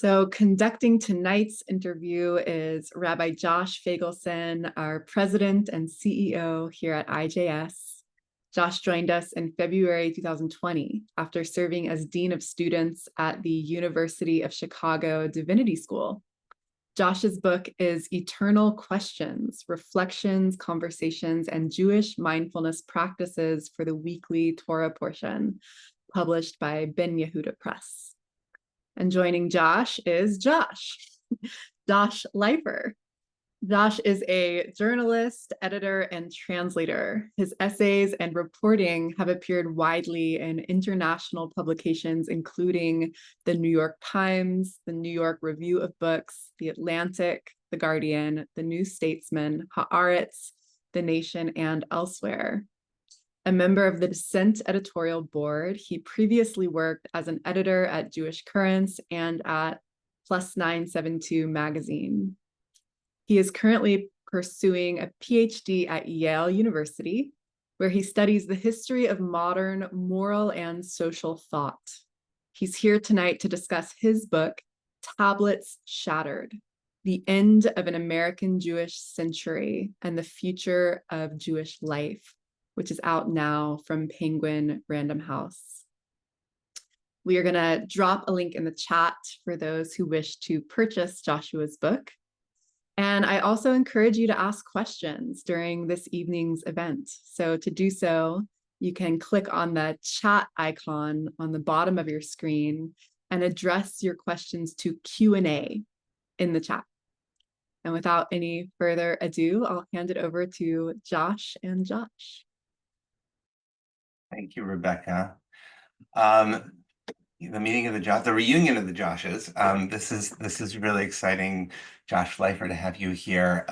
So conducting tonight's interview is Rabbi Josh Feigelson, our president and CEO here at IJS. Josh joined us in February 2020 after serving as Dean of Students at the University of Chicago Divinity School. Josh's book is Eternal Questions, Reflections, Conversations, and Jewish Mindfulness Practices for the Weekly Torah Portion, published by Ben Yehuda Press. And joining Josh is Josh Leifer. Josh is a journalist, editor, and translator. His essays and reporting have appeared widely in international publications, including the New York Times, the New York Review of Books, the Atlantic, the Guardian, the New Statesman, Haaretz, The Nation, and elsewhere. A member of the Dissent editorial board, he previously worked as an editor at Jewish Currents and at Plus 972 magazine. He is currently pursuing a PhD at Yale University, where he studies the history of modern moral and social thought. He's here tonight to discuss his book, Tablets Shattered: The End of an American Jewish Century and the Future of Jewish Life, which is out now from Penguin Random House. We are going to drop a link in the chat for those who wish to purchase Joshua's book. And I also encourage you to ask questions during this evening's event. So to do so, you can click on the chat icon on the bottom of your screen and address your questions to Q&A in the chat. And without any further ado, I'll hand it over to Josh and Josh. Thank you, Rebecca. The reunion of the Joshes. This is really exciting, Josh Leifer, to have you here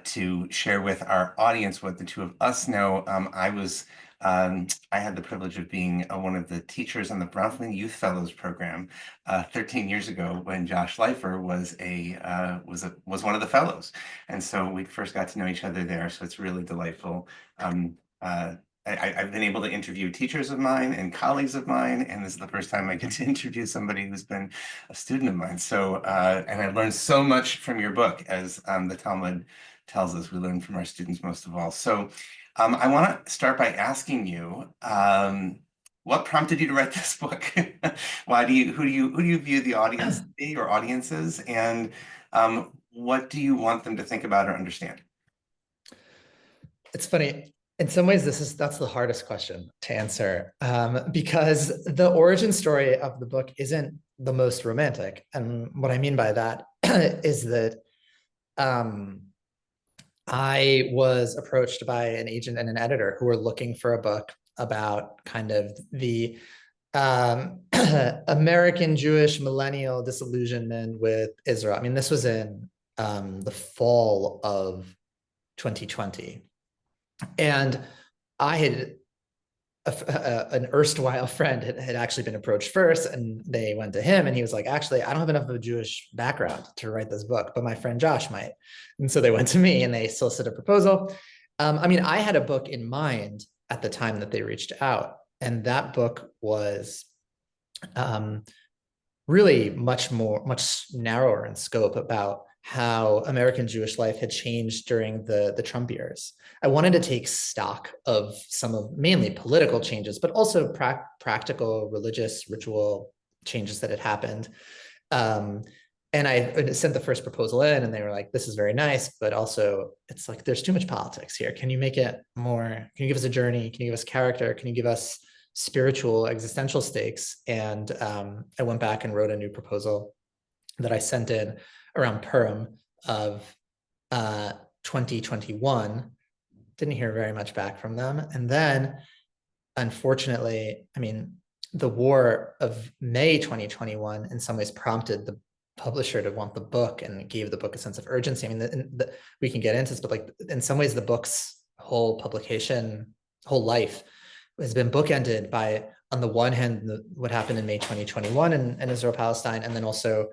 to share with our audience what the two of us know. I had the privilege of being one of the teachers on the Bronfman Youth Fellows program 13 years ago when Josh Leifer was one of the fellows, and so we first got to know each other there. So it's really delightful. I've been able to interview teachers of mine and colleagues of mine, and this is the first time I get to interview somebody who's been a student of mine. So, and I learned so much from your book, as the Talmud tells us, we learn from our students most of all. So I want to start by asking you, what prompted you to write this book? Who do you view the audience to be, or audiences, and what do you want them to think about or understand? It's funny. In some ways, that's the hardest question to answer, because the origin story of the book isn't the most romantic. And what I mean by that is that I was approached by an agent and an editor who were looking for a book about kind of the American Jewish millennial disillusionment with Israel. I mean, this was in the fall of 2020. And I had an erstwhile friend had actually been approached first, and they went to him, and he was like, actually, I don't have enough of a Jewish background to write this book, but my friend Josh might. And so they went to me and they solicited a proposal. I mean, I had a book in mind at the time that they reached out, and that book was really much narrower in scope about how American Jewish life had changed during the Trump years. I wanted to take stock of some of mainly political changes, but also practical religious ritual changes that had happened. And I sent the first proposal in, and they were like, this is very nice, but also it's like, there's too much politics here. Can you make it more, can you give us a journey? Can you give us character? Can you give us spiritual, existential stakes? And I went back and wrote a new proposal that I sent in around Purim of 2021. Didn't hear very much back from them. And then, unfortunately, I mean, the war of May 2021 in some ways prompted the publisher to want the book and gave the book a sense of urgency. I mean, we can get into this, but like in some ways, the book's whole publication, whole life has been bookended by, on the one hand, what happened in May 2021 in Israel-Palestine, and then also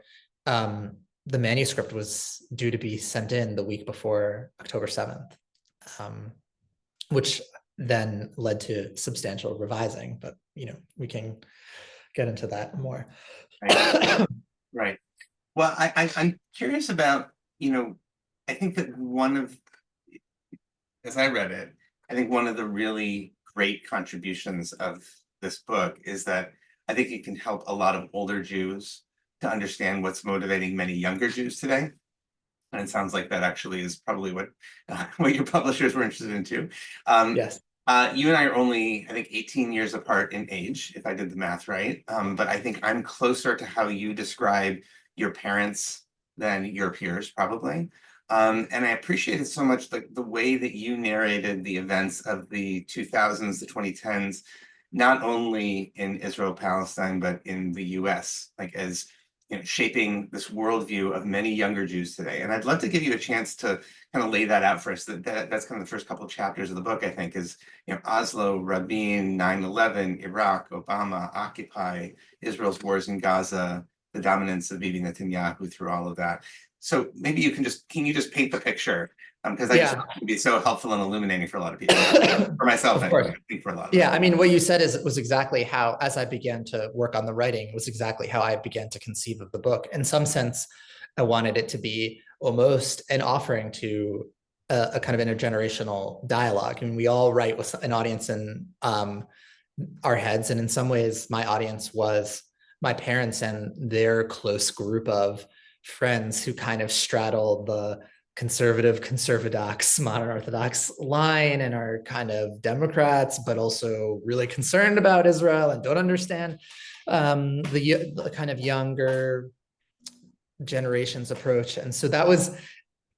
the manuscript was due to be sent in the week before October 7th, which then led to substantial revising. But, you know, we can get into that more. Right. Well, I'm curious about, I think that as I read it, I think one of the really great contributions of this book is that I think it can help a lot of older Jews to understand what's motivating many younger Jews today. And it sounds like that actually is probably what your publishers were interested in too. Yes. You and I are only, I think, 18 years apart in age, if I did the math right. But I think I'm closer to how you describe your parents than your peers, probably. And I appreciated so much the way that you narrated the events of the 2000s, the 2010s, not only in Israel, Palestine, but in the US, like as shaping this worldview of many younger Jews today. And I'd love to give you a chance to kind of lay that out for us. That's kind of the first couple of chapters of the book, I think, is Oslo, Rabin, 9/11, Iraq, Obama, Occupy, Israel's wars in Gaza, the dominance of Bibi Netanyahu through all of that. So maybe can you just paint the picture? Because I just Yeah. want it to be so helpful and illuminating for a lot of people. For myself, Of course. I think for a lot of Yeah, us. I mean, what you said was exactly how, as I began to work on the writing, was exactly how I began to conceive of the book. In some sense, I wanted it to be almost an offering to a kind of intergenerational dialogue. I mean, we all write with an audience in our heads, and in some ways, my audience was my parents and their close group of friends who kind of straddled the conservative, conservadox, modern Orthodox line and are kind of Democrats, but also really concerned about Israel and don't understand the kind of younger generation's approach. And so that was,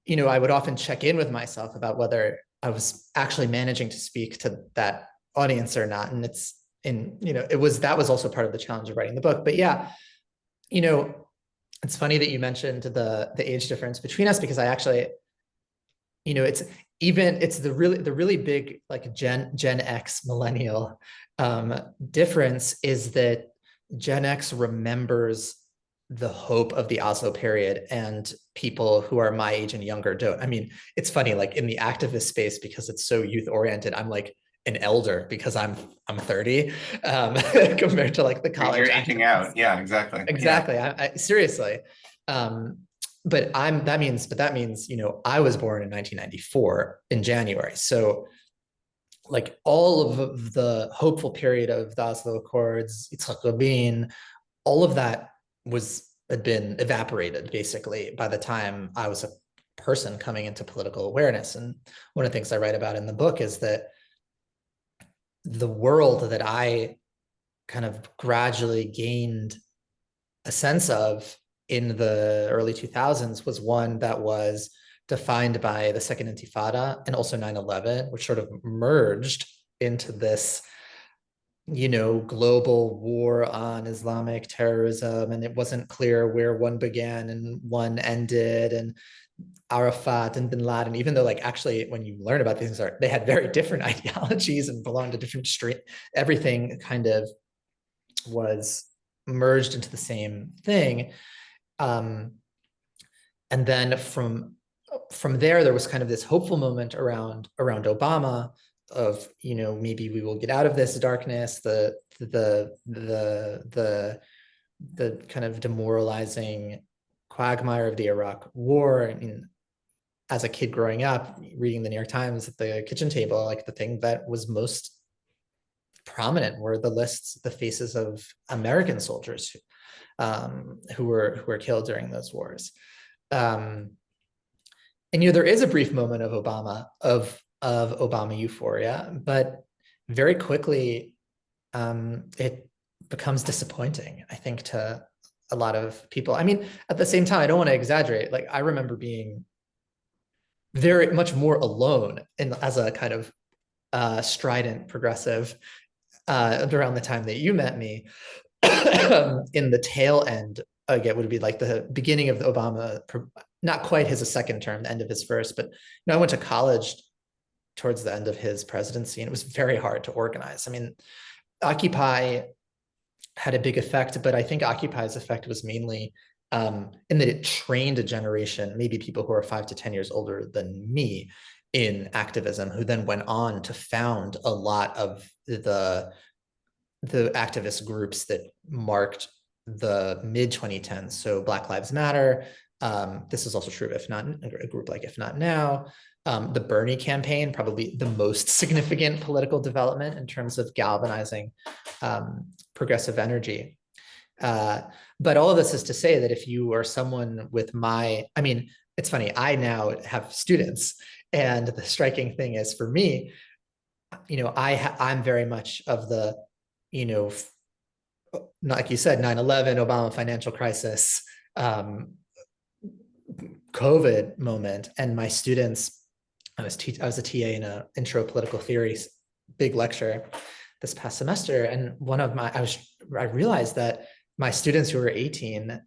I would often check in with myself about whether I was actually managing to speak to that audience or not. And that was also part of the challenge of writing the book. But yeah, it's funny that you mentioned the age difference between us, because I actually, it's the really big like Gen X millennial difference is that Gen X remembers the hope of the Oslo period, and people who are my age and younger don't. I mean, it's funny, like in the activist space, because it's so youth oriented, I'm like an elder because I'm 30 compared to like the college. You're aging out. Yeah, exactly. Exactly. Yeah. I seriously. But that means, I was born in 1994 in January. So like all of the hopeful period of the Oslo Accords, Yitzhak Rabin, all of that had been evaporated basically by the time I was a person coming into political awareness. And one of the things I write about in the book is that the world that I kind of gradually gained a sense of in the early 2000s was one that was defined by the Second Intifada and also 9/11, which sort of merged into this, global war on Islamic terrorism. And it wasn't clear where one began and one ended. And Arafat and bin Laden, even though like actually when you learn about these things, they had very different ideologies and belonged to different street, everything kind of was merged into the same thing. And then from there was kind of this hopeful moment around Obama of, maybe we will get out of this darkness, the kind of demoralizing quagmire of the Iraq War. I mean, as a kid growing up, reading the New York Times at the kitchen table, like the thing that was most prominent were the faces of American soldiers who were killed during those wars. And there is a brief moment of Obama euphoria, but very quickly it becomes disappointing, I think, to a lot of people. I mean, at the same time, I don't want to exaggerate. Like I remember being very much more alone as a kind of strident progressive around the time that you met me. In the tail end, again, would be like the beginning of the Obama, not quite his second term, the end of his first, but I went to college towards the end of his presidency, and it was very hard to organize. I mean, Occupy had a big effect, but I think Occupy's effect was mainly in that it trained a generation, maybe people who are 5 to 10 years older than me, in activism, who then went on to found a lot of the activist groups that marked the mid 2010s. So Black Lives Matter. This is also true, if not a group like If Not Now. The Bernie campaign, probably the most significant political development in terms of galvanizing progressive energy. But all of this is to say that if you are someone with it's funny, I now have students, and the striking thing is for me, I'm very much of the, like you said, 9/11, Obama financial crisis, COVID moment, and my students, I was a TA in an intro political theory big lecture this past semester, and I realized that my students who were 18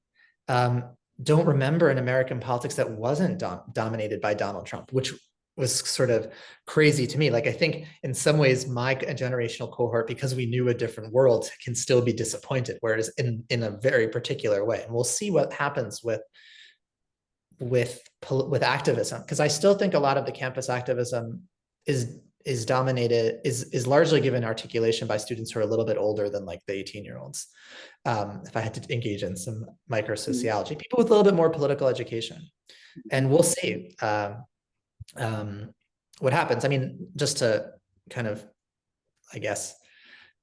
don't remember an American politics that wasn't dominated by Donald Trump, which was sort of crazy to me. Like, I think in some ways my generational cohort, because we knew a different world, can still be disappointed, whereas in a very particular way. And we'll see what happens with activism, because I still think a lot of the campus activism is dominated, is largely given articulation by students who are a little bit older than like the 18-year-olds. If I had to engage in some micro sociology, people with a little bit more political education, and we'll see what happens. I mean, just to kind of, I guess,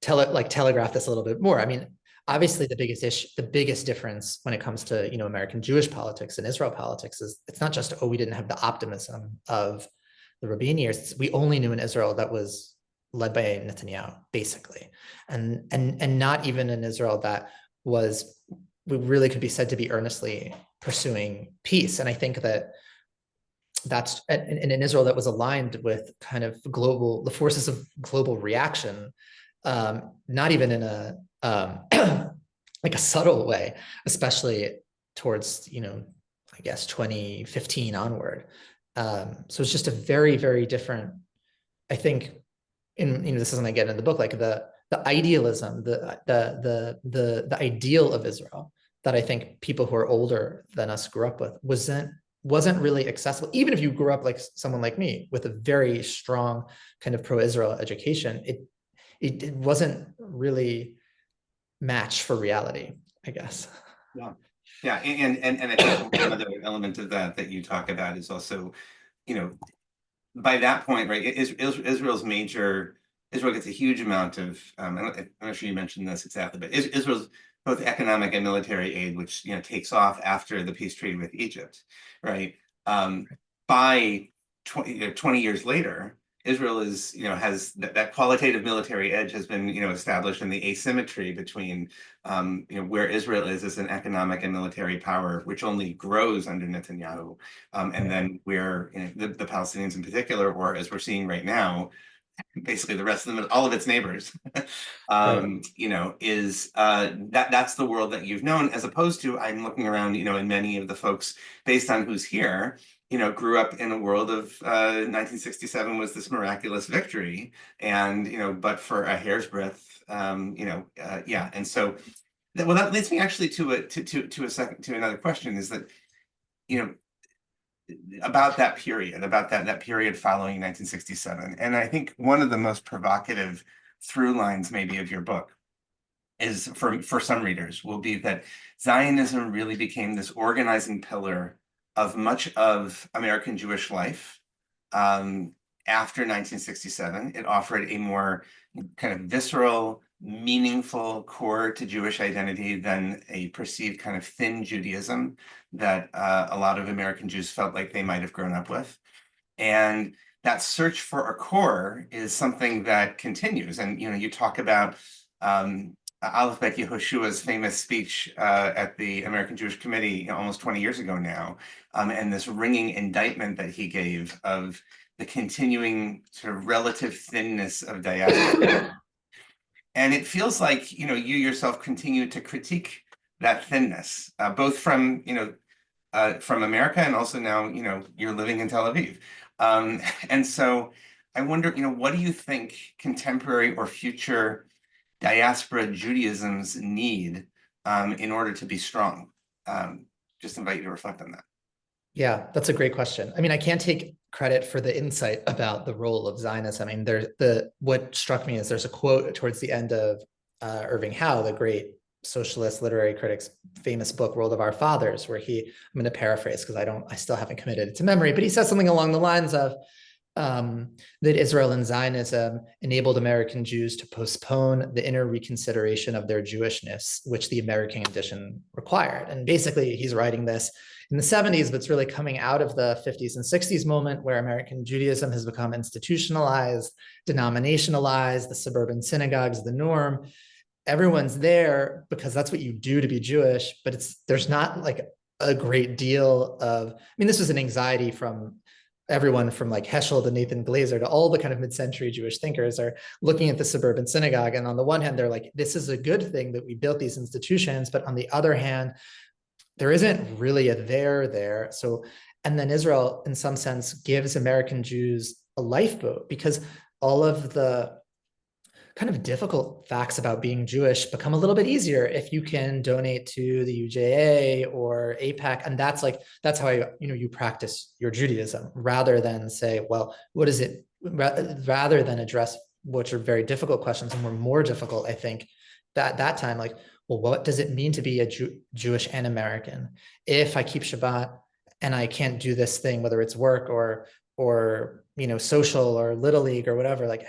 telegraph this a little bit more. I mean, obviously the biggest difference when it comes to, American Jewish politics and Israel politics is it's not just, we didn't have the optimism of the Rabin years. We only knew an Israel that was led by Netanyahu, basically, and not even an Israel that we really could be said to be earnestly pursuing peace. And I think that's in an Israel that was aligned with kind of the forces of global reaction, not even in a like a subtle way, especially towards, I guess 2015 onward. So it's just a very, very different, I think, this is something I get in the book, like the idealism, the ideal of Israel that I think people who are older than us grew up with wasn't really accessible. Even if you grew up like someone like me with a very strong kind of pro-Israel education, it wasn't really matched for reality, I guess. Yeah. Yeah, and I think another element of that you talk about is also, by that point, right, Israel gets a huge amount of, I'm not sure you mentioned this exactly, but Israel's both economic and military aid, which, takes off after the peace treaty with Egypt, right? By 20 years later, Israel has that qualitative military edge has been, established in the asymmetry between, where Israel is as an economic and military power, which only grows under Netanyahu, and then where the Palestinians in particular, or as we're seeing right now, basically the rest of them, all of its neighbors, is that's the world that you've known, as opposed to, I'm looking around, and many of the folks based on who's here, grew up in a world of 1967 was this miraculous victory, and but for a hair's breadth, yeah. And so, that leads me actually to another question, is that, about that period following 1967. And I think one of the most provocative through lines maybe of your book is, for some readers, will be that Zionism really became this organizing pillar of much of American Jewish life after 1967. It offered a more kind of visceral, meaningful core to Jewish identity than a perceived kind of thin Judaism that a lot of American Jews felt like they might have grown up with. And that search for a core is something that continues. And, you talk about Aleph Bet Yehoshua's famous speech at the American Jewish Committee almost 20 years ago now, and this ringing indictment that he gave of the continuing sort of relative thinness of diaspora. And it feels like, you yourself continue to critique that thinness, both from America, and also now, you're living in Tel Aviv. And so I wonder, what do you think contemporary or future diaspora Judaisms need in order to be strong? Just invite you to reflect on that. Yeah, that's a great question. I mean, I can't take credit for the insight about the role of Zionism. I mean, what struck me is there's a quote towards the end of Irving Howe, the great socialist literary critic's famous book, World of Our Fathers, where I'm going to paraphrase because I still haven't committed it to memory, but he says something along the lines of that Israel and Zionism enabled American Jews to postpone the inner reconsideration of their Jewishness, which the American condition required. And basically, he's writing this in the 70s, but it's really coming out of the 50s and 60s moment where American Judaism has become institutionalized, denominationalized, the suburban synagogues, the norm. Everyone's there because that's what you do to be Jewish, but there's not like a great deal of, I mean, this was an anxiety from everyone from like Heschel to Nathan Glazer to all the kind of mid-century Jewish thinkers are looking at the suburban synagogue. And on the one hand, they're like, this is a good thing that we built these institutions. But on the other hand, there isn't really a there. So, and then Israel, in some sense, gives American Jews a lifeboat because all of the kind of difficult facts about being Jewish become a little bit easier if you can donate to the UJA or AIPAC. And that's how you practice your Judaism rather than say, well, what is it, rather than address which are very difficult questions and were more difficult, I think, that time, like, well, what does it mean to be a Jewish and American? If I keep Shabbat and I can't do this thing, whether it's work or social or Little League or whatever, like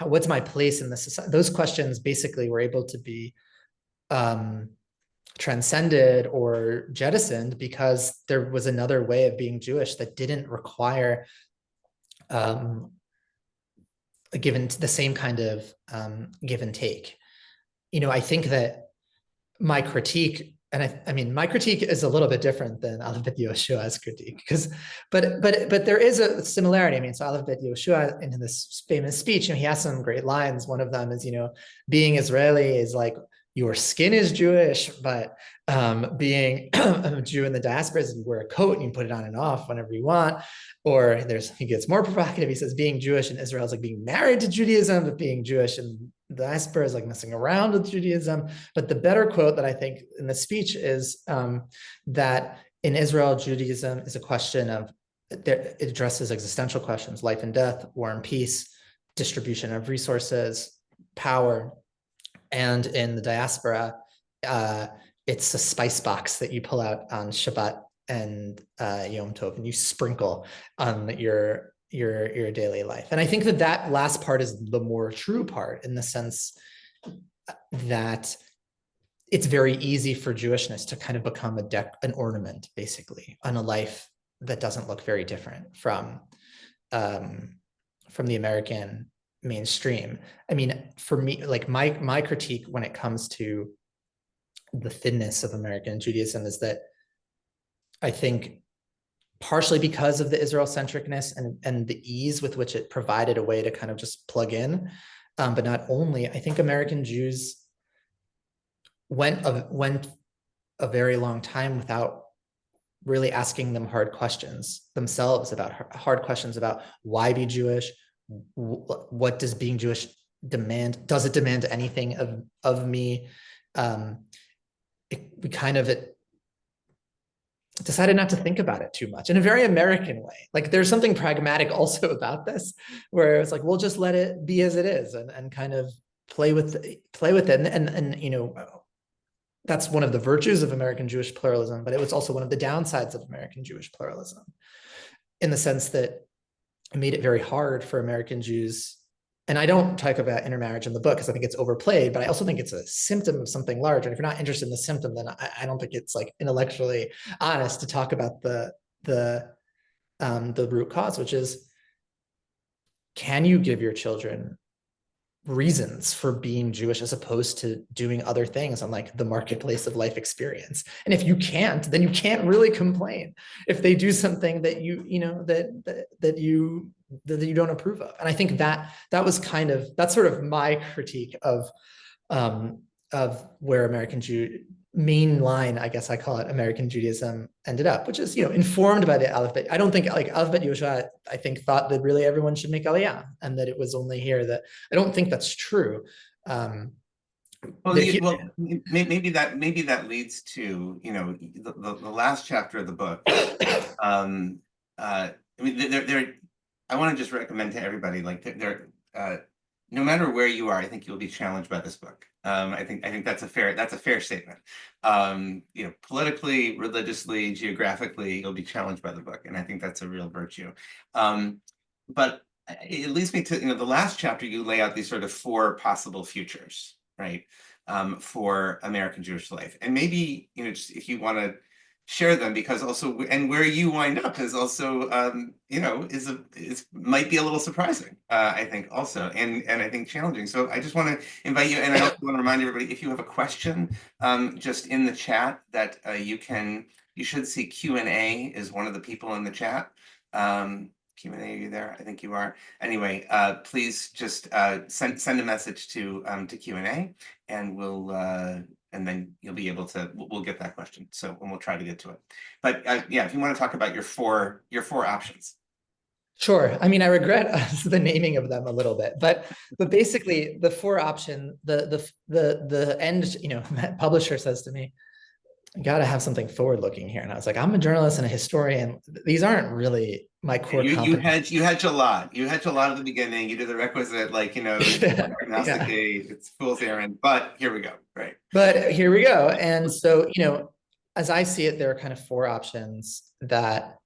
what's my place in this society? Those questions basically were able to be transcended or jettisoned because there was another way of being Jewish that didn't require the same kind of give and take. I think that my critique, and I mean, my critique is a little bit different than Aleph Bet Yehoshua's critique, but there is a similarity. I mean, so Aleph Bet Yehoshua in this famous speech, he has some great lines. One of them is, being Israeli is like your skin is Jewish, but being a Jew in the diaspora is you wear a coat and you put it on and off whenever you want. Or he gets more provocative. He says being Jewish in Israel is like being married to Judaism, but being Jewish in the diaspora is like messing around with Judaism. But the better quote that I think in the speech is that in Israel, Judaism is a question of, it addresses existential questions, life and death, war and peace, distribution of resources, power. And in the diaspora, it's a spice box that you pull out on Shabbat and Yom Tov, and you sprinkle on your daily life. And I think that last part is the more true part, in the sense that it's very easy for Jewishness to kind of become an ornament, basically, on a life that doesn't look very different from the American mainstream. I mean, for me, like my critique when it comes to the thinness of American Judaism is that I think partially because of the Israel-centricness and the ease with which it provided a way to kind of just plug in, but not only, I think American Jews went a very long time without really asking them hard questions themselves, about hard questions about why be Jewish, what does being Jewish demand? Does it demand anything of me? We kind of decided not to think about it too much in a very American way. Like there's something pragmatic also about this, where it's like, we'll just let it be as it is and kind of play with it. And that's one of the virtues of American Jewish pluralism, but it was also one of the downsides of American Jewish pluralism, in the sense that it made it very hard for American Jews. And I don't talk about intermarriage in the book because I think it's overplayed, but I also think it's a symptom of something larger. And if you're not interested in the symptom, then I don't think it's like intellectually honest to talk about the root cause, which is, can you give your children reasons for being Jewish as opposed to doing other things on like the marketplace of life experience? And if you can't, then you can't really complain if they do something that you don't approve of. And I think that was that's sort of my critique of where American mainline, I guess I call it, American Judaism ended up, which is, informed by the Aleph Bet. I don't think like Aleph Bet Yehoshua, I think, thought that really everyone should make Aliyah and that it was only here. That I don't think that's true. Maybe that leads to the last chapter of the book. I mean, I want to just recommend to everybody, like no matter where you are, I think you'll be challenged by this book. I think that's a fair statement. Politically, religiously, geographically, you'll be challenged by the book, and I think that's a real virtue. But it leads me to, the last chapter, you lay out these sort of 4 possible futures, right, for American Jewish life, and maybe just if you want to share them, because also, and where you wind up is also, might be a little surprising, I think also, and I think challenging. So I just want to invite you, and I also want to remind everybody, if you have a question, just in the chat, that you should see Q&A is one of the people in the chat. Q&A, are you there? I think you are. Anyway, please just send a message to Q&A, and and then you'll be able to, we'll get that question. So, and we'll try to get to it. But yeah, if you want to talk about your four options. Sure. I mean, I regret the naming of them a little bit, but basically the 4 option, the end, publisher says to me, you got to have something forward looking here. And I was like, I'm a journalist and a historian. These aren't really my core competence. You hedge a lot. You hedge a lot at the beginning. You do the requisite, it's fool's errand, but here we go. Right. But here we go. And so, as I see it, there are kind of 4 options that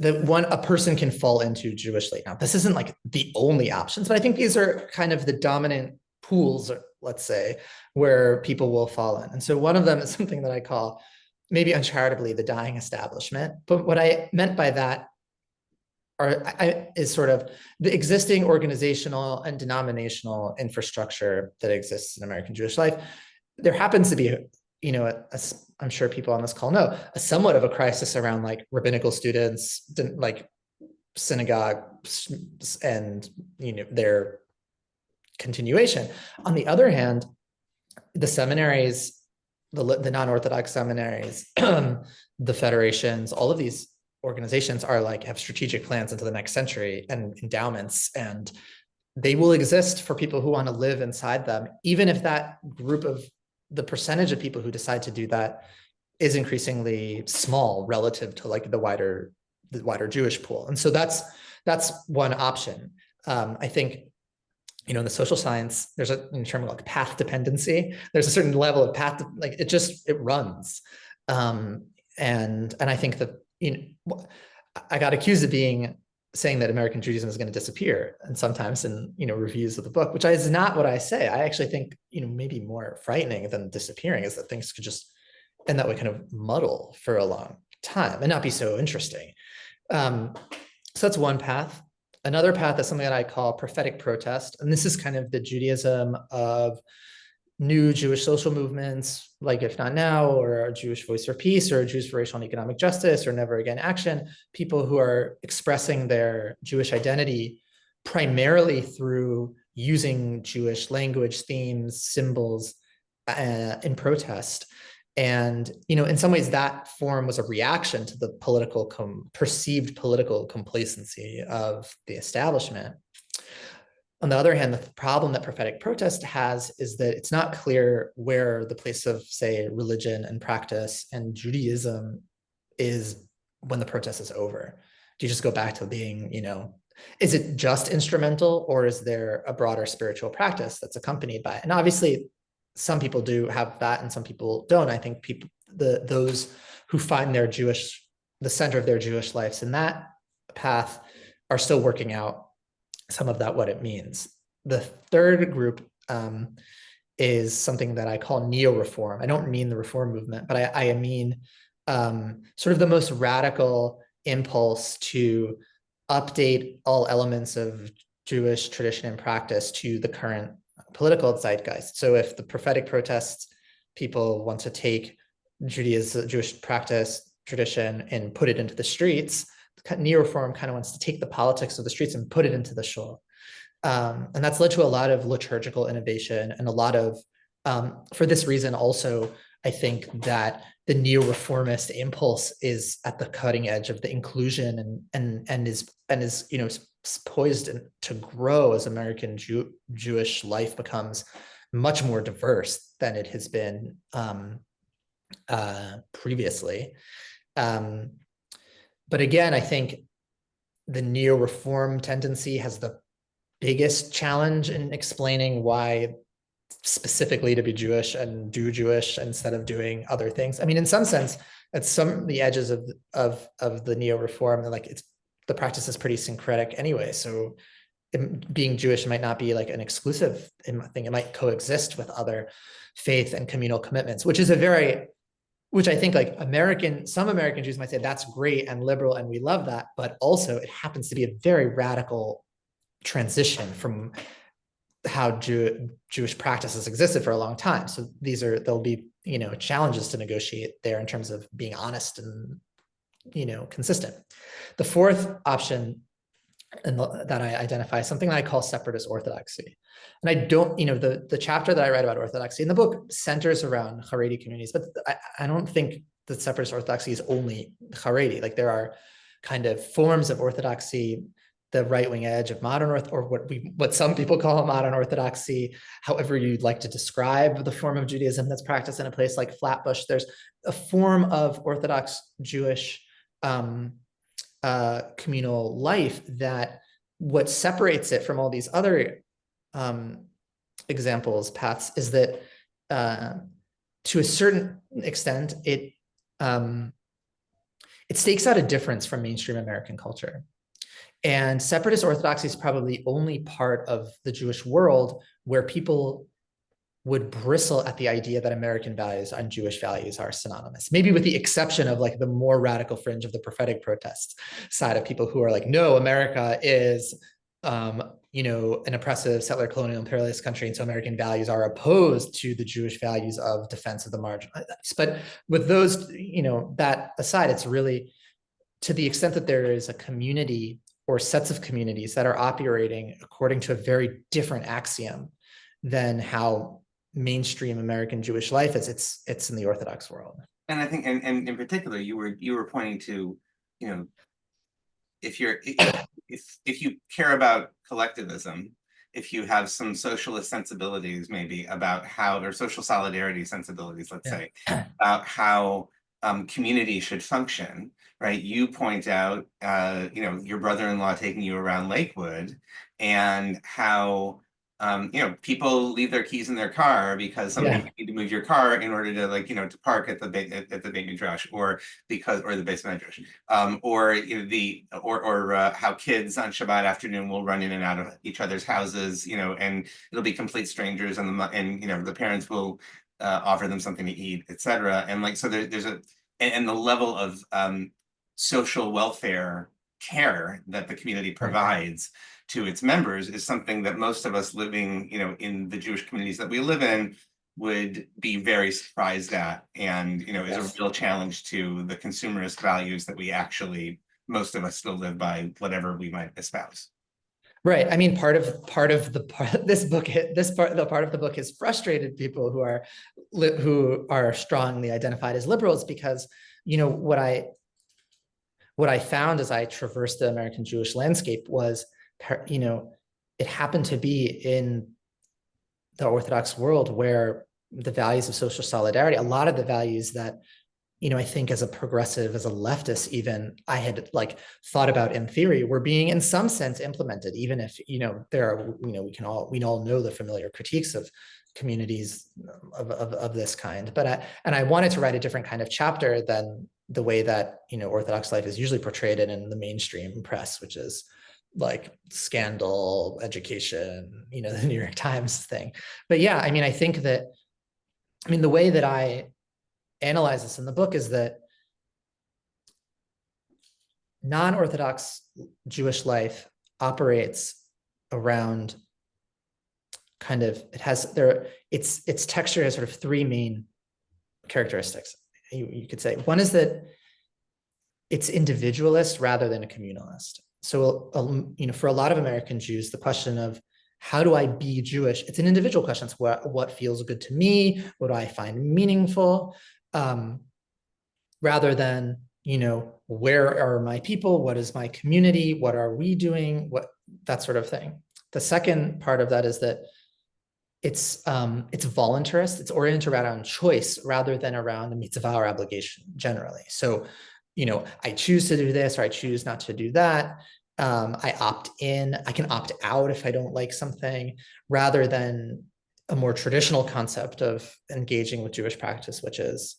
a person can fall into Jewishly. Now, this isn't like the only options, but I think these are kind of the dominant pools, let's say, where people will fall in. And so one of them is something that I call, maybe uncharitably, the dying establishment. But what I meant by that is sort of the existing organizational and denominational infrastructure that exists in American Jewish life. There happens to be, I'm sure people on this call know, a somewhat of a crisis around like rabbinical students, like synagogue, and their continuation. On the other hand, the seminaries, the non-Orthodox seminaries, the federations, all of these organizations have strategic plans into the next century and endowments, and they will exist for people who want to live inside them, even if that group of the percentage of people who decide to do that is increasingly small relative to like the wider Jewish pool. And so that's one option. I think, in the social science, there's a term like path dependency. There's a certain level of path, it runs. And I think that, I got accused of saying that American Judaism is going to disappear, and sometimes in, reviews of the book, which is not what I say. I actually think, maybe more frightening than disappearing is that things could just, and that would kind of muddle for a long time and not be so interesting. So that's one path. Another path is something that I call prophetic protest. And this is kind of the Judaism of new Jewish social movements, like If Not Now, or Jewish Voice for Peace, or Jews for Racial and Economic Justice, or Never Again Action, people who are expressing their Jewish identity primarily through using Jewish language, themes, symbols in protest. And, in some ways that form was a reaction to the perceived political complacency of the establishment. On the other hand, the problem that prophetic protest has is that it's not clear where the place of, say, religion and practice and Judaism is when the protest is over. Do you just go back to being, is it just instrumental, or is there a broader spiritual practice that's accompanied by it? And obviously, some people do have that and some people don't. I think those who find the center of their Jewish lives in that path are still working out some of that, what it means. The third group is something that I call neo-reform. I don't mean the reform movement, but I mean sort of the most radical impulse to update all elements of Jewish tradition and practice to the current political zeitgeist. So if the prophetic protests people want to take Judaism, Jewish practice, tradition, and put it into the streets, neo-reform kind of wants to take the politics of the streets and put it into the shul. And that's led to a lot of liturgical innovation and a lot of, for this reason also, I think that the neo-reformist impulse is at the cutting edge of the inclusion and is poised to grow as American Jewish life becomes much more diverse than it has been previously. But again, I think the neo-reform tendency has the biggest challenge in explaining why specifically to be Jewish and do Jewish instead of doing other things. I mean, in some sense, at some of the edges of the neo-reform, like the practice is pretty syncretic anyway. So being Jewish might not be like an exclusive thing. It might coexist with other faith and communal commitments, which I think like some American Jews might say that's great and liberal and we love that, but also it happens to be a very radical transition from how Jewish practices existed for a long time. So there'll be, challenges to negotiate there in terms of being honest and, consistent. The fourth option that I identify is something that I call separatist orthodoxy. And I don't, the chapter that I write about orthodoxy in the book centers around Haredi communities, but I don't think that separatist orthodoxy is only Haredi. Like there are kind of forms of orthodoxy, the right-wing edge of modern or what some people call modern orthodoxy, however you'd like to describe the form of Judaism that's practiced in a place like Flatbush. There's a form of Orthodox Jewish communal life that what separates it from all these other paths, is that to a certain extent, it stakes out a difference from mainstream American culture. And separatist orthodoxy is probably only part of the Jewish world where people would bristle at the idea that American values and Jewish values are synonymous, maybe with the exception of like the more radical fringe of the prophetic protests side of people who are like, no, America is, an oppressive settler colonial imperialist country. And so American values are opposed to the Jewish values of defense of the marginalized. But with those, that aside, it's really to the extent that there is a community or sets of communities that are operating according to a very different axiom than how mainstream American Jewish life is, it's in the Orthodox world. And I think, and in particular, you were pointing to, if you care about collectivism, if you have some socialist sensibilities, maybe about how, or social solidarity sensibilities, let's say, about how community should function, right? You point out, your brother-in-law taking you around Lakewood, and how, people leave their keys in their car because somebody need to move your car in order to, to park at the Beit Midrash, or the Beis Medrash, or how kids on Shabbat afternoon will run in and out of each other's houses, and it'll be complete strangers, and the parents will offer them something to eat, etc. And so there's and the level of social welfare care that the community provides to its members is something that most of us living, in the Jewish communities that we live in would be very surprised at, and is a real challenge to the consumerist values that we actually, most of us still live by, whatever we might espouse. Right. I mean, part of the part of the book has frustrated people who are strongly identified as liberals, because what I found as I traversed the American Jewish landscape was, it happened to be in the Orthodox world where the values of social solidarity, a lot of the values that, I think as a progressive, as a leftist, even I had thought about in theory, were being in some sense implemented, even if, there are, we all know the familiar critiques of communities of this kind. But I wanted to write a different kind of chapter than the way that, Orthodox life is usually portrayed in the mainstream press, which is like scandal, education, the New York Times thing. But yeah, I mean, I think that, the way that I analyze this in the book is that non-Orthodox Jewish life operates around its texture has sort of three main characteristics, you could say. One is that it's individualist rather than a communalist. So, for a lot of American Jews, the question of how do I be Jewish? It's an individual question. It's what feels good to me? What do I find meaningful? Rather than, where are my people? What is my community? What are we doing? That sort of thing. The second part of that is that it's voluntarist. It's oriented around choice rather than around a mitzvah or obligation generally. So, I choose to do this or I choose not to do that. I opt in. I can opt out if I don't like something, rather than a more traditional concept of engaging with Jewish practice, which is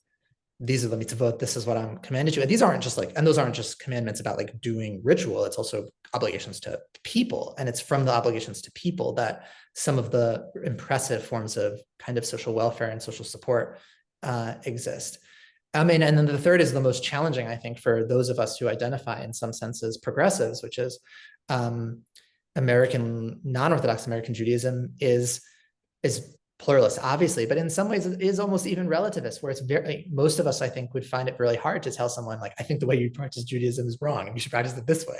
these are the mitzvot, this is what I'm commanded to. And these aren't just like, and those aren't just commandments about like doing ritual, it's also obligations to people. And it's from the obligations to people that some of the impressive forms of kind of social welfare and social support exist. I mean, and then the third is the most challenging, I think, for those of us who identify in some senses progressives, which is American, non-Orthodox American Judaism is pluralist, obviously, but in some ways it is almost even relativist, where it's very, most of us, I think, would find it really hard to tell someone, like, I think the way you practice Judaism is wrong and you should practice it this way.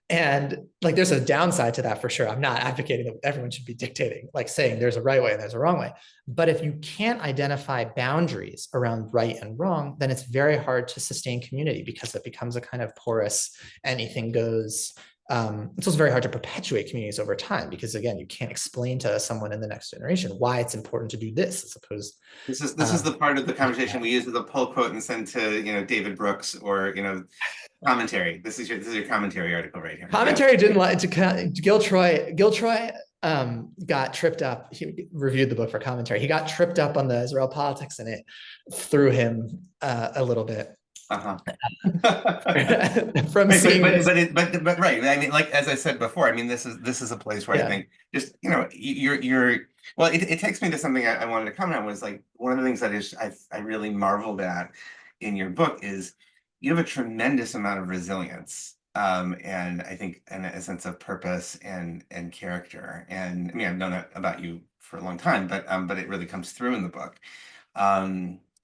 And like, there's a downside to that for sure. I'm not advocating that everyone should be dictating, like saying there's a right way and there's a wrong way. But if you can't identify boundaries around right and wrong, then it's very hard to sustain community, because it becomes a kind of porous, anything goes. It's also very hard to perpetuate communities over time, because again, you can't explain to someone in the next generation why it's important to do this, as opposed. This is the part of the conversation we use as a pull quote and send to David Brooks or commentary. This is your commentary article right here. Commentary didn't like to Gil Troy. Gil Troy got tripped up. He reviewed the book for commentary. He got tripped up on the Israel politics, and it threw him a little bit. From but right. I mean, like, as I said before, I mean, this is a place where I think just you're well, it takes me to something I wanted to comment on, was like one of the things that I really marveled at in your book is you have a tremendous amount of resilience, and I think and a sense of purpose and character. And I mean, I've known that about you for a long time, but it really comes through in the book.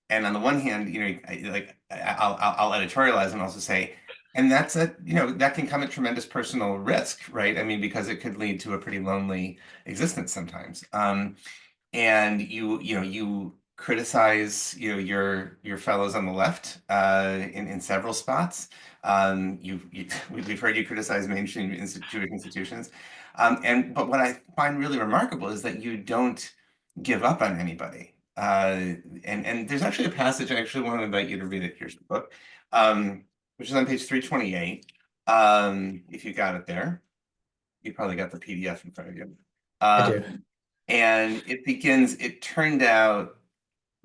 And on the one hand, I'll editorialize and also say, and that's that can come at tremendous personal risk, right? I mean, because it could lead to a pretty lonely existence sometimes. And you criticize your fellows on the left in several spots. We've heard you criticize mainstream Jewish institutions, but what I find really remarkable is that you don't give up on anybody. And there's actually a passage I actually want to invite you to read it. Here's the book, which is on page 328. If you got it there, you probably got the PDF in front of you. I do. And it begins, it turned out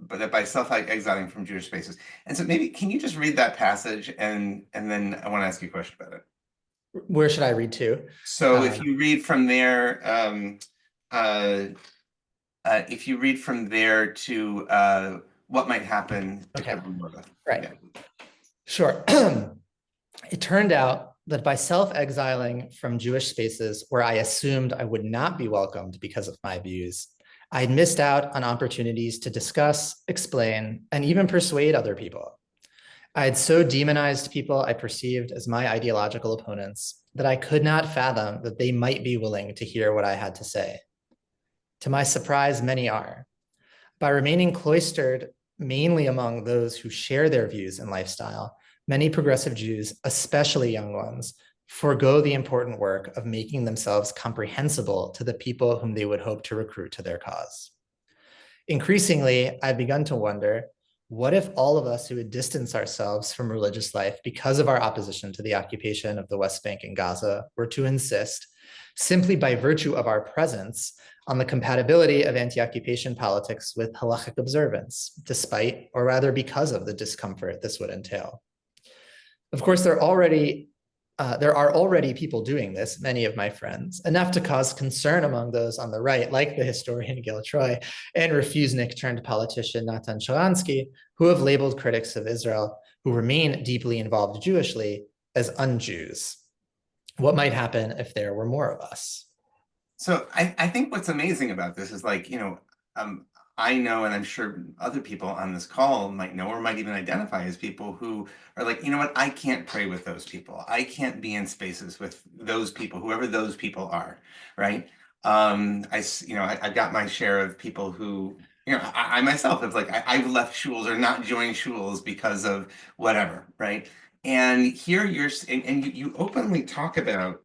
that by self-exiling from Jewish spaces. And so maybe, can you just read that passage, and then I want to ask you a question about it. Where should I read to? So if you read from there, if you read from there to what might happen to Kevin. Right. Yeah. Sure. It turned out that by self-exiling from Jewish spaces where I assumed I would not be welcomed because of my views, I had missed out on opportunities to discuss, explain, and even persuade other people. I had so demonized people I perceived as my ideological opponents that I could not fathom that they might be willing to hear what I had to say. To my surprise, many are. By remaining cloistered mainly among those who share their views and lifestyle, many progressive Jews, especially young ones, forego the important work of making themselves comprehensible to the people whom they would hope to recruit to their cause. Increasingly, I've begun to wonder, what if all of us who would distance ourselves from religious life because of our opposition to the occupation of the West Bank and Gaza were to insist, simply by virtue of our presence, on the compatibility of anti-occupation politics with halachic observance, despite, or rather because of, the discomfort this would entail? Of course, there are already people doing this, many of my friends, enough to cause concern among those on the right, like the historian Gil Troy and refusnik-turned politician Natan Sharansky, who have labeled critics of Israel who remain deeply involved Jewishly as un-Jews. What might happen if there were more of us? So I think what's amazing about this is, like, I know, and I'm sure other people on this call might know or might even identify as people who are like, you know what, I can't pray with those people. I can't be in spaces with those people, whoever those people are, right? I've got my share of people who, I myself have, like, I've left shuls or not joined shuls because of whatever, right? And here you openly talk about,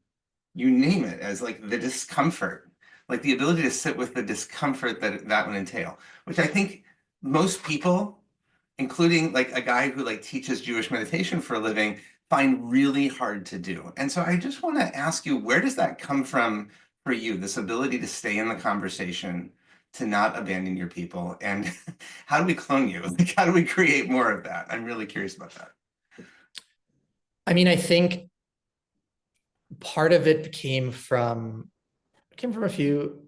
you name it, as like the discomfort, like the ability to sit with the discomfort that would entail, which I think most people including like a guy who like teaches Jewish meditation for a living, find really hard to do. And so I just want to ask you, where does that come from for you, this ability to stay in the conversation, to not abandon your people? And how do we clone you? Like, how do we create more of that? I'm really curious about that. I mean, I think part of it came from a few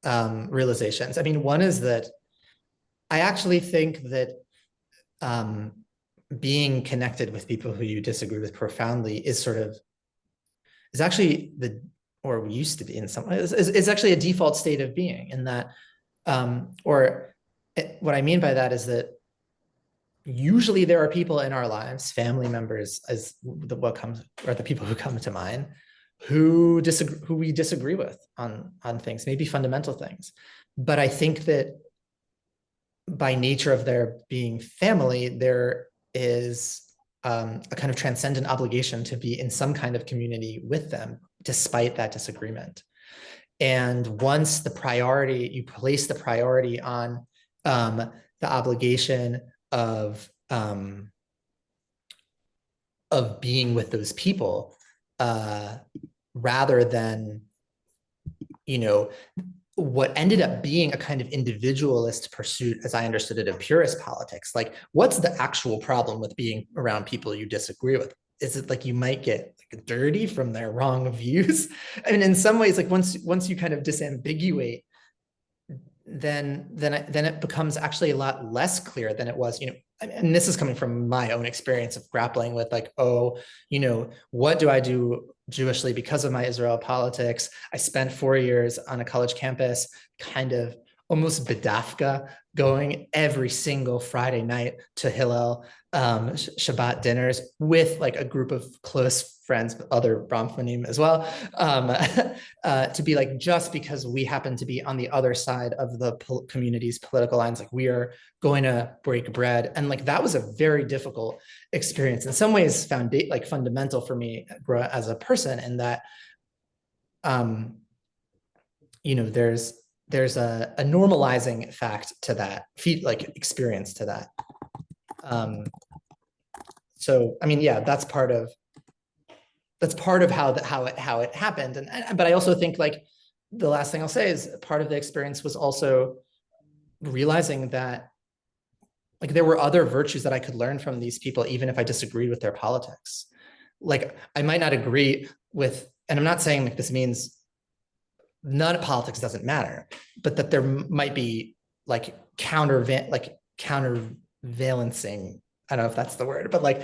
realizations. I mean, one is that I actually think that being connected with people who you disagree with profoundly is actually or used to be in some ways, is actually a default state of being, in that, what I mean by that is that usually there are people in our lives, family members, the people who come to mind, who we disagree with on things, maybe fundamental things. But I think that by nature of their being family, there is a kind of transcendent obligation to be in some kind of community with them, despite that disagreement. And once you place the priority on the obligation of being with those people, rather than, what ended up being a kind of individualist pursuit, as I understood it, of purist politics. Like, what's the actual problem with being around people you disagree with? Is it like you might get like dirty from their wrong views? I mean, in some ways, like once you kind of disambiguate, then it becomes actually a lot less clear than it was, and this is coming from my own experience of grappling with like, what do I do Jewishly because of my Israel politics? I spent 4 years on a college campus, kind of almost bedafka, going every single Friday night to Hillel Shabbat dinners with like a group of close friends, other Brahmanim as well, to be like, just because we happen to be on the other side of the community's political lines, like we are going to break bread. And like, that was a very difficult experience, in some ways fundamental for me as a person, in that, there's a normalizing fact to that, experience to that. So, I mean, yeah, that's part of how it happened. But I also think, like, the last thing I'll say is part of the experience was also realizing that, like, there were other virtues that I could learn from these people, even if I disagreed with their politics. Like, I might not agree with, and I'm not saying like this means none of politics doesn't matter, but that there might be like countervailing, I don't know if that's the word, but like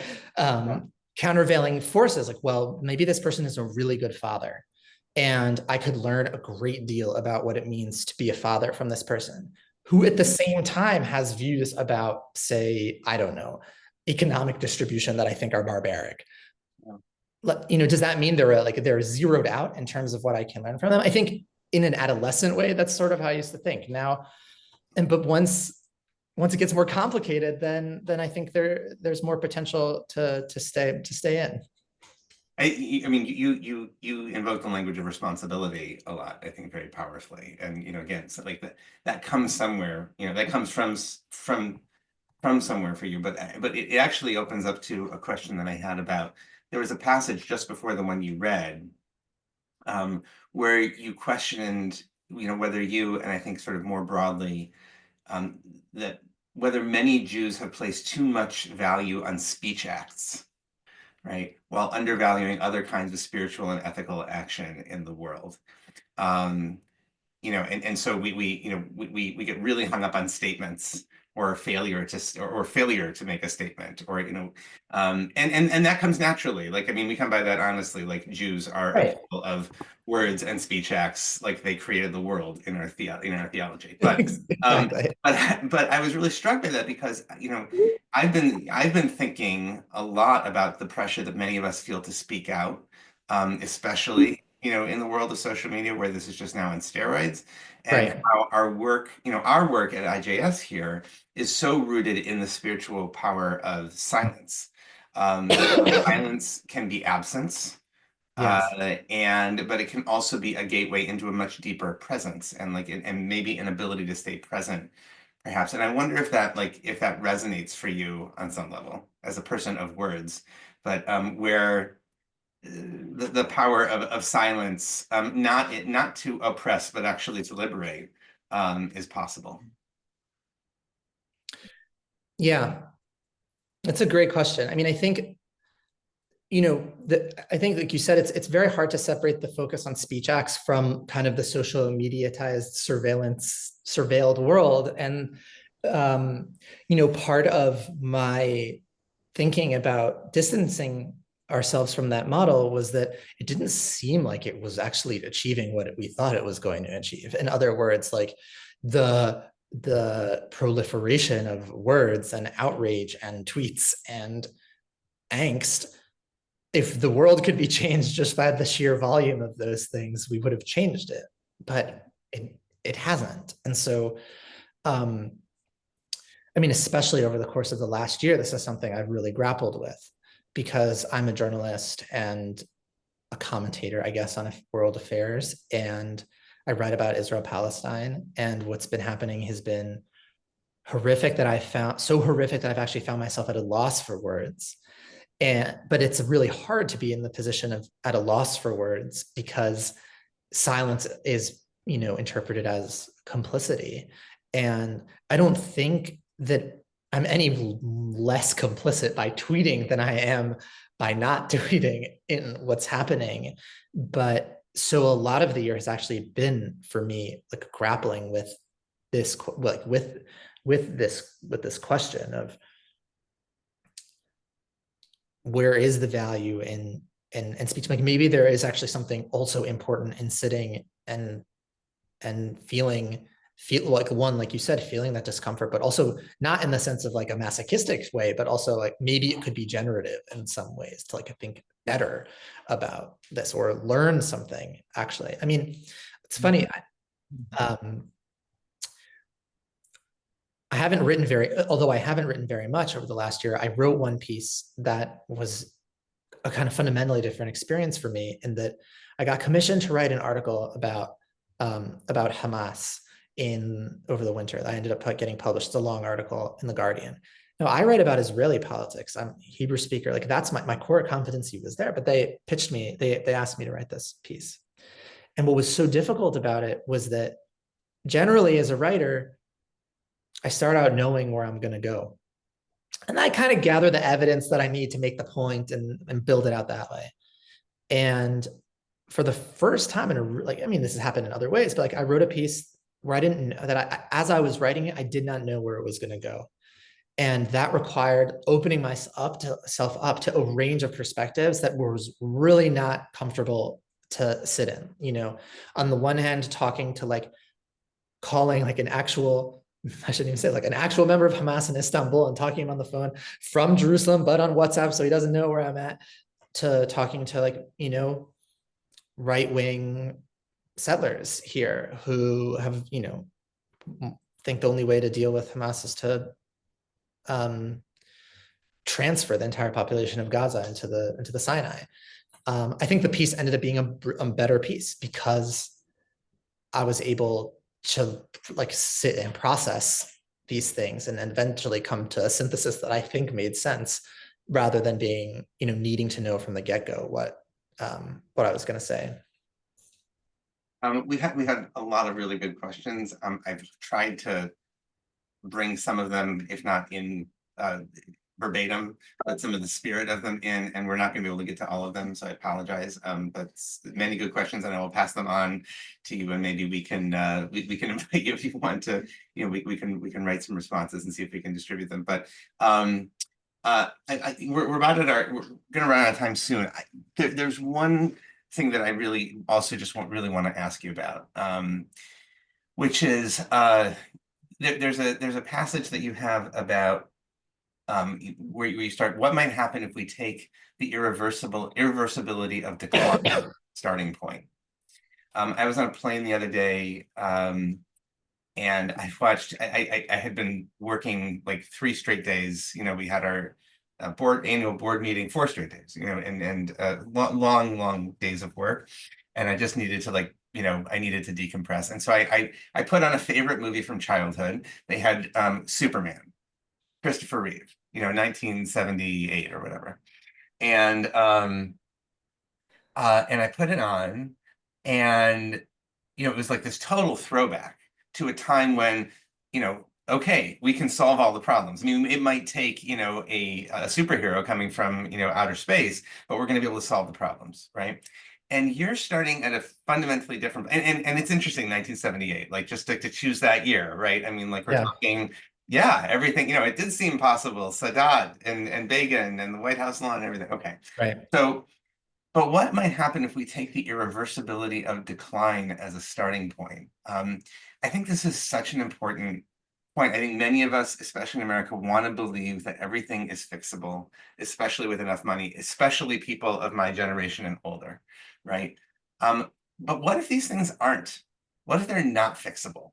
countervailing forces. Like, well, maybe this person is a really good father, and I could learn a great deal about what it means to be a father from this person, who at the same time has views about, say, I don't know, economic distribution that I think are barbaric. Does that mean they're zeroed out in terms of what I can learn from them? I think in an adolescent way, that's sort of how I used to think. Now, but once it gets more complicated, then I think there's more potential to stay in. I mean, you invoke the language of responsibility a lot, I think, very powerfully. And again, so like that comes somewhere, that comes from somewhere for you. But it actually opens up to a question that I had about, there was a passage just before the one you read, where you questioned, whether you, and I think sort of more broadly, that whether many Jews have placed too much value on speech acts, right, while undervaluing other kinds of spiritual and ethical action in the world. And so we get really hung up on statements, or failure to make a statement, or and that comes naturally. Like, I mean, we come by that honestly. Like, Jews are a people of words and speech acts, like they created the world in our theology. But Exactly. but I was really struck by that, because I've been thinking a lot about the pressure that many of us feel to speak out, especially in the world of social media, where this is just now on steroids, and Right. how our work at IJS here is so rooted in the spiritual power of silence. Silence can be absence, Yes. but it can also be a gateway into a much deeper presence, and maybe an ability to stay present perhaps. And I wonder if that resonates for you on some level as a person of words, but where the power of silence, not to oppress, but actually to liberate, is possible. Yeah, that's a great question. I mean, I think, I think, like you said, it's very hard to separate the focus on speech acts from kind of the social mediatized surveilled world. And, part of my thinking about distancing ourselves from that model was that it didn't seem like it was actually achieving what we thought it was going to achieve. In other words, like the proliferation of words and outrage and tweets and angst, if the world could be changed just by the sheer volume of those things, we would have changed it, but it hasn't. And so, I mean, especially over the course of the last year, this is something I've really grappled with, because I'm a journalist and a commentator, I guess, on world affairs. And I write about Israel-Palestine, and what's been happening has been horrific, so horrific that I've actually found myself at a loss for words. But it's really hard to be in the position of at a loss for words, because silence is, interpreted as complicity. And I don't think that I'm any less complicit by tweeting than I am by not tweeting in what's happening. But so a lot of the year has actually been for me like grappling with this, like with this question of where is the value in speech? Like maybe there is actually something also important in sitting and feeling like, one, like you said, feeling that discomfort, but also not in the sense of like a masochistic way, but also like maybe it could be generative in some ways to like think better about this or learn something. Actually, I mean, it's funny. I haven't written very much over the last year. I wrote one piece that was a kind of fundamentally different experience for me, in that I got commissioned to write an article about Hamas over the winter. I ended up getting published. It's a long article in The Guardian. Now, I write about Israeli politics. I'm a Hebrew speaker. Like that's my core competency was there, but they pitched me, they asked me to write this piece. And what was so difficult about it was that generally as a writer, I start out knowing where I'm going to go. And I kind of gather the evidence that I need to make the point and build it out that way. And for the first time this has happened in other ways, but like I wrote a piece where I didn't know that as I was writing it, I did not know where it was going to go. And that required opening myself up to a range of perspectives that was really not comfortable to sit in. On the one hand, calling like an actual, I shouldn't even say, like an actual member of Hamas in Istanbul and talking to him on the phone from Jerusalem, but on WhatsApp, so he doesn't know where I'm at, to talking to right-wing settlers here who have, think the only way to deal with Hamas is to transfer the entire population of Gaza into the Sinai. I think the piece ended up being a better piece because I was able to like sit and process these things and eventually come to a synthesis that I think made sense, rather than being, needing to know from the get-go what I was going to say. We had a lot of really good questions. I've tried to bring some of them, if not in verbatim, but some of the spirit of them in, and we're not going to be able to get to all of them, so I apologize. But many good questions, and I will pass them on to you, and maybe we can we can invite you if you want to. We can write some responses and see if we can distribute them. But we're about we're going to run out of time soon. There's one thing that I really also just really want to ask you about, which is there's a passage that you have about where you start, what might happen if we take the irreversibility of decline starting point. I was on a plane the other day, and I watched, I had been working like 3 straight days. We had our annual board meeting 4 straight days, and long days of work. And I just needed to like I needed to decompress. And so I put on a favorite movie from childhood. They had Superman, Christopher Reeve, 1978 or whatever. And I put it on, and it was like this total throwback to a time when, okay, we can solve all the problems. I mean, it might take, a superhero coming from, outer space, but we're going to be able to solve the problems, right? And you're starting at a fundamentally different, and it's interesting, 1978, like just to choose that year, right? I mean, like we're talking, everything, it did seem possible, Sadat and Begin and the White House law and everything. Okay. Right. So, but what might happen if we take the irreversibility of decline as a starting point? I think this is such an important point. I think many of us, especially in America, want to believe that everything is fixable, especially with enough money, especially people of my generation and older, right? But what if these things aren't? What if they're not fixable?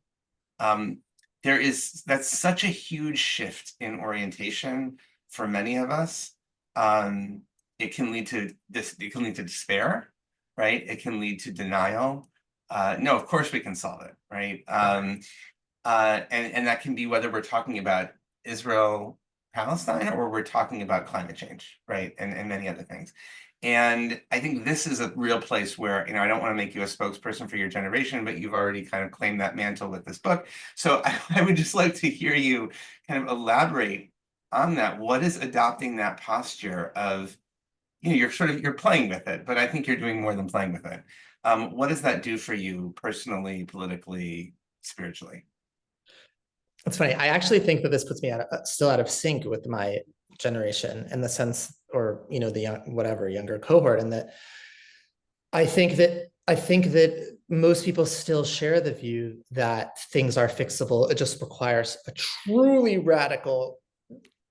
That's such a huge shift in orientation for many of us. It can lead to despair, right? It can lead to denial. No, of course we can solve it, right? And that can be whether we're talking about Israel, Palestine, or we're talking about climate change, right? And many other things. And I think this is a real place where, I don't want to make you a spokesperson for your generation, but you've already kind of claimed that mantle with this book. So I would just like to hear you kind of elaborate on that. What is adopting that posture of, you're playing with it, but I think you're doing more than playing with it. What does that do for you personally, politically, spiritually? It's funny. I actually think that this puts me still out of sync with my generation in the sense, or the younger cohort, and that I think that most people still share the view that things are fixable. It just requires a truly radical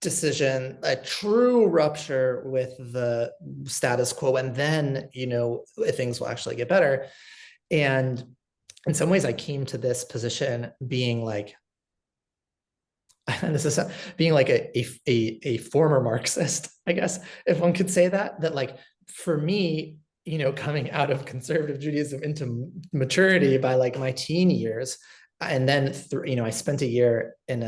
decision, a true rupture with the status quo, and then things will actually get better. And in some ways, I came to this position being like, and this is being like a former Marxist, I guess, if one could say that like for me, coming out of conservative Judaism into maturity by like my teen years, and then I spent a year in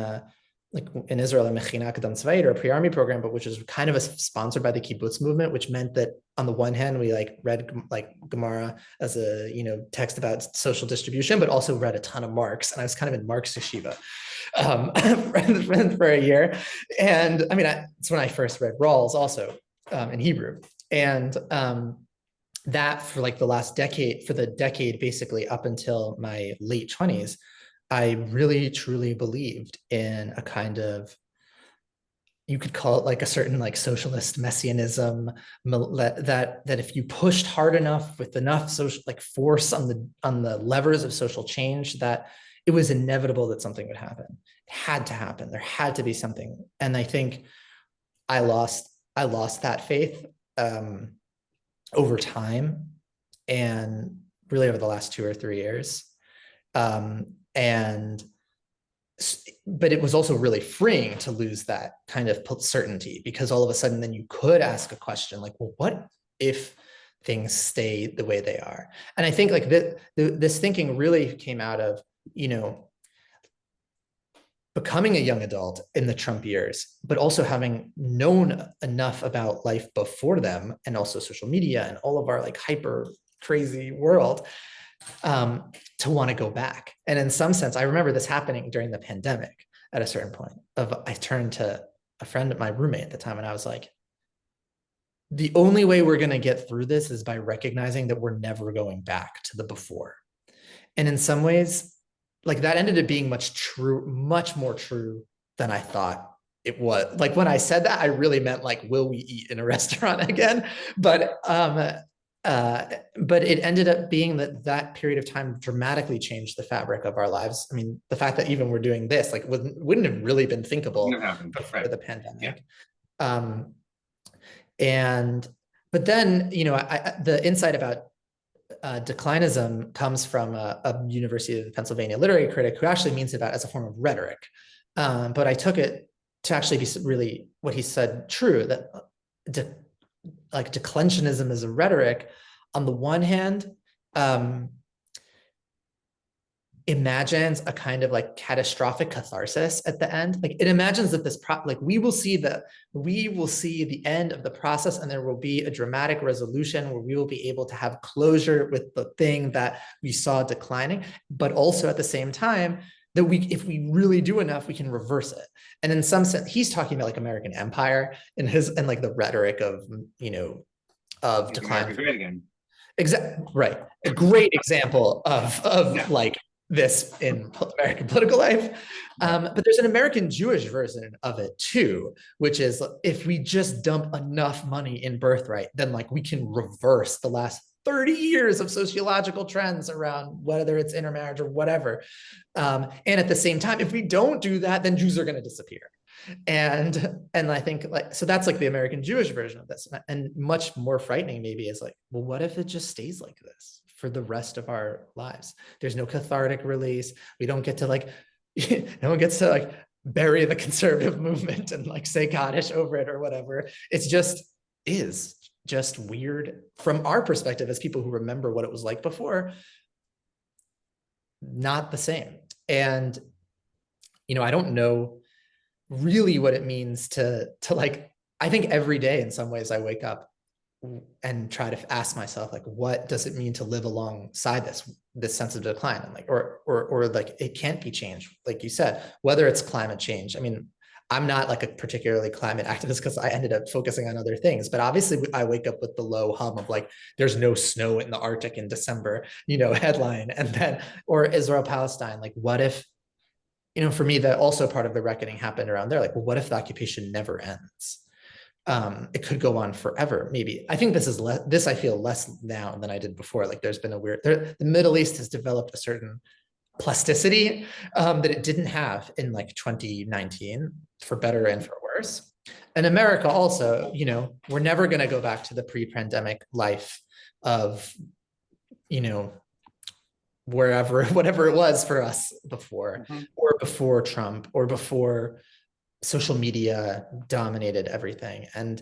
Israel, in Mechina Kedam Tzva'it, or a pre-army program, but which is kind of sponsored by the kibbutz movement, which meant that on the one hand, we read Gemara as a text about social distribution, but also read a ton of Marx, and I was kind of in Marx yeshiva for a year. And I mean, it's when I first read Rawls also in Hebrew, and that for the last decade, for the decade basically up until my late 20s, I really truly believed in a kind of, you could call it a certain socialist messianism, that if you pushed hard enough with enough social force on the levers of social change, that it was inevitable that something would happen. It had to happen. There had to be something. And I think I lost that faith over time, and really over the last 2 or 3 years. But it was also really freeing to lose that kind of certainty, because all of a sudden then you could ask a question like, well, what if things stay the way they are? And I think this thinking really came out of, becoming a young adult in the Trump years, but also having known enough about life before them, and also social media and all of our hyper crazy world, to want to go back. And in some sense, I remember this happening during the pandemic at a certain point. I turned to a friend, my roommate at the time, and I was like, the only way we're going to get through this is by recognizing that we're never going back to the before. And in some ways, that ended up being much more true than I thought it was. When I said that, I really meant will we eat in a restaurant again? But it ended up being that period of time dramatically changed the fabric of our lives. I mean, the fact that even we're doing this, wouldn't have really been thinkable before the pandemic. Yeah. But then, the insight about declinism comes from a University of Pennsylvania literary critic who actually means it as a form of rhetoric. But I took it to actually be really what he said true, that declensionism is a rhetoric. On the one hand, imagines a kind of like catastrophic catharsis at the end. Like it imagines that like we will see the end of the process, and there will be a dramatic resolution where we will be able to have closure with the thing that we saw declining, but also at the same time that if we really do enough, we can reverse it. And in some sense, he's talking about like American empire and like the rhetoric of, of decline. Great again. Exactly, right. A great example of like this in American political life. But there's an American Jewish version of it too, which is if we just dump enough money in birthright, then like we can reverse the last 30 years of sociological trends around whether it's intermarriage or whatever. And at the same time, if we don't do that, then Jews are going to disappear. And I think like, so that's like the American Jewish version of this. And much more frightening maybe is like, well, what if it just stays like this for the rest of our lives? There's no cathartic release. We don't get to like, no one gets to like bury the conservative movement and like say Kaddish over it or whatever. It's just weird from our perspective as people who remember what it was like before, not the same. And, I don't know really what it means to like, I think every day in some ways I wake up and try to ask myself, like, what does it mean to live alongside this sense of decline? And like, or like, it can't be changed. Like you said, whether it's climate change. I mean, I'm not like a particularly climate activist because I ended up focusing on other things, but obviously I wake up with the low hum of like, there's no snow in the Arctic in December, headline. And then, or Israel, Palestine, like what if, for me, that also part of the reckoning happened around there. Like, well, what if the occupation never ends? It could go on forever, maybe. I think this I feel less now than I did before. Like there's been the Middle East has developed a certain plasticity that it didn't have in like 2019, for better and for worse. And America also, we're never going to go back to the pre-pandemic life of, whatever it was for us before, or before Trump, or before social media dominated everything. And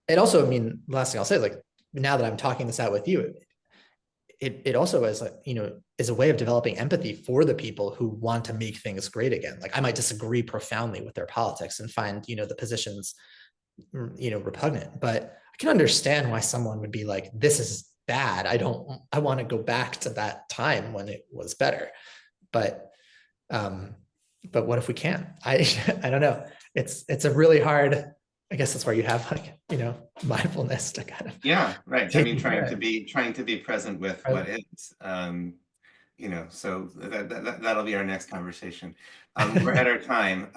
it also, the last thing I'll say is like, now that I'm talking this out with you, it also is like, is a way of developing empathy for the people who want to make things great again. Like I might disagree profoundly with their politics and find, the positions, repugnant, but I can understand why someone would be like, this is bad. I want to go back to that time when it was better. But what if we can't? I don't know. It's a really hard, I guess that's where you have like, mindfulness to kind of. Yeah, right. I mean, trying to be present with what is, so that'll be our next conversation. We're at our time.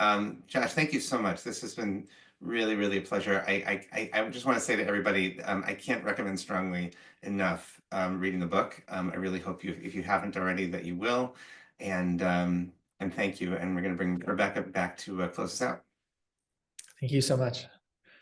Josh, thank you so much. This has been really, really a pleasure. I just want to say to everybody, I can't recommend strongly enough reading the book. I really hope if you haven't already, that you will. And thank you. And we're going to bring Rebecca back to close us out. Thank you so much.